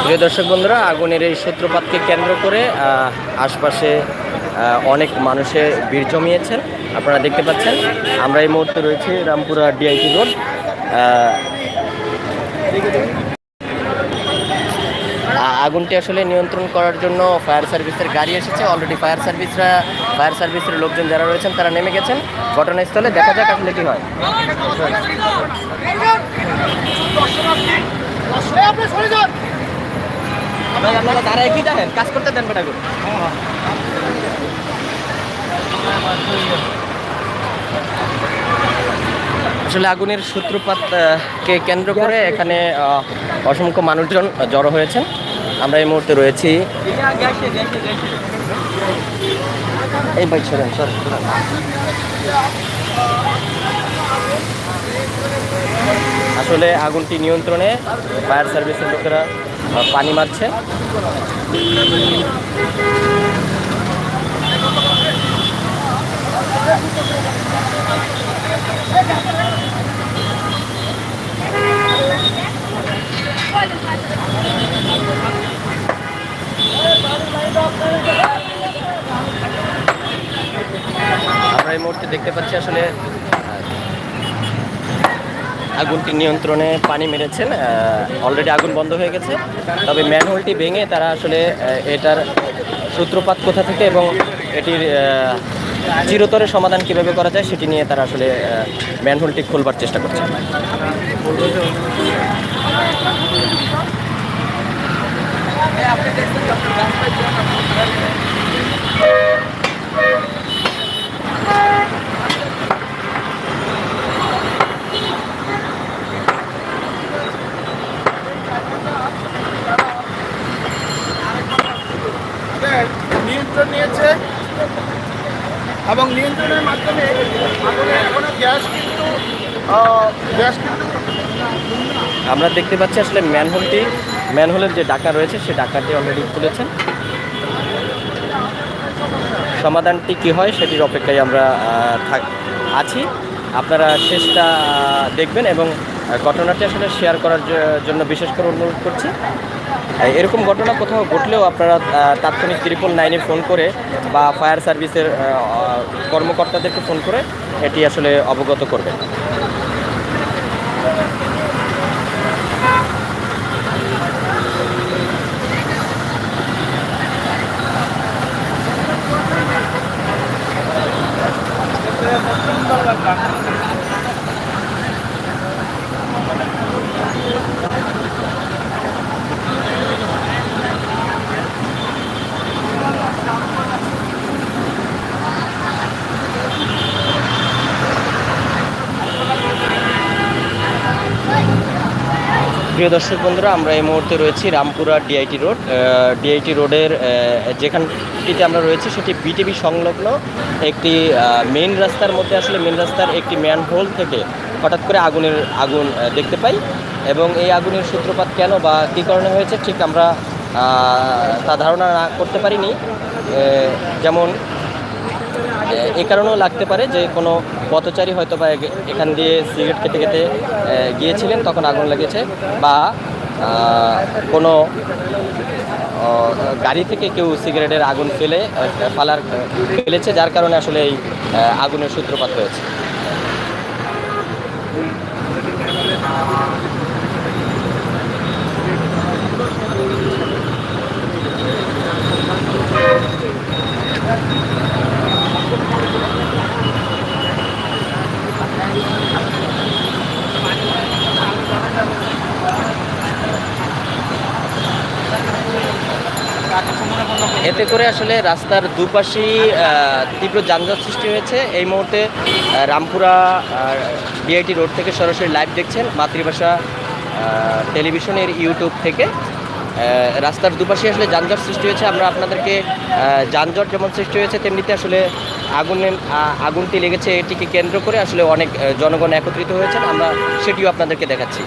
প্রিয় দর্শক বন্ধুরা, আগুনের এই সূত্রপাতকে কেন্দ্র করে আশপাশে অনেক মানুষের ভিড় জমিয়েছেন। আপনারা দেখতে পাচ্ছেন আমরা এই মুহূর্তে রয়েছি রামপুরা ডিআইটি রোড। আগুনটি আসলে নিয়ন্ত্রণ করার জন্য ফায়ার সার্ভিসের গাড়ি এসেছে। অলরেডি ফায়ার সার্ভিসের লোকজন যারা রয়েছেন তারা নেমে গেছেন ঘটনাস্থলে। দেখা যাক আসলে কি হয়। আপনারা দাঁড়ায় কি দেখেন, কাজ করতে দেন বেটা করে। আসলে আগুনের সূত্রপাতকে কেন্দ্র করে এখানে অসংখ্য মানুষজন জড়ো হয়েছেন। আমরা এই মুহূর্তে রয়েছি এই বাইক সরেন সর। আসলে আগুনটি নিয়ন্ত্রণে ফায়ার সার্ভিসের লোকেরা পানি মারছে। আমরা এই মুহূর্তে দেখতে পাচ্ছি আসলে আগুনটি নিয়ন্ত্রণে পানি মেরেছেন। অলরেডি আগুন বন্ধ হয়ে গেছে, তবে ম্যানহোলটি ভেঙে তারা আসলে এটার সূত্রপাত কোথা থেকে এবং এটির চিরতরে সমাধান কিভাবে করা যায় সেটি নিয়ে তারা আসলে ম্যানহোলটি খুলবার চেষ্টা করছে। নিয়ন্ত্রণ নিয়েছে এবং নিয়ন্ত্রণের মাধ্যমে এখনো গ্যাস কিন্তু আমরা দেখতে পাচ্ছি আসলে ম্যানহোলের যে ডাকা রয়েছে সেই ডাকাটি অলরেডি খুলেছেন। সমাধানটি কি হয় সেটির অপেক্ষায় আমরা আছি। আপনারা শেষটা দেখবেন এবং ঘটনাটি আসলে শেয়ার করার জন্য বিশেষ করে অনুরোধ করছি। এরকম ঘটনা কোথাও ঘটলেও আপনারা তাৎক্ষণিক 999-এ ফোন করে বা ফায়ার সার্ভিসের কর্মকর্তাদেরকে ফোন করে এটি আসলে অবগত করবেন। প্রিয় দর্শক বন্ধুরা, আমরা এই মুহূর্তে রয়েছি রামপুরা ডিআইটি রোডের যেখানটিতে আমরা রয়েছি সেটি বিটিভি সংলগ্ন একটি মেইন রাস্তার মধ্যে। আসলে মেইন রাস্তার একটি ম্যানহোল থেকে হঠাৎ করে আগুন দেখতে পাই এবং এই আগুনের সূত্রপাত কেন বা কী কারণে হয়েছে ঠিক আমরা তা ধারণা করতে পারিনি। যেমন এ কারণেও লাগতে পারে যে কোনো পথচারী হয়তো বা এখান দিয়ে সিগারেট খেতে খেতে গিয়েছিলেন, তখন আগুন লেগেছে, বা কোনো গাড়ি থেকে কেউ সিগারেটের আগুন ফেলেছে, যার কারণে আসলে এই আগুনের সূত্রপাত হয়েছে। এতে করে আসলে রাস্তার দুপাশেই তীব্র যানজট সৃষ্টি হয়েছে। এই মুহূর্তে রামপুরা ডিআইটি রোড থেকে সরাসরি লাইভ দেখছেন মাতৃভাষা টেলিভিশনের ইউটিউব থেকে। রাস্তার দুপাশে আসলে যানজট সৃষ্টি হয়েছে। আমরা আপনাদেরকে যানজট যেমন সৃষ্টি হয়েছে তেমনিতে আসলে আগুনটি লেগেছে এটিকে কেন্দ্র করে আসলে অনেক জনগণ একত্রিত হয়েছেন। আমরা সেটিও আপনাদেরকে দেখাচ্ছি।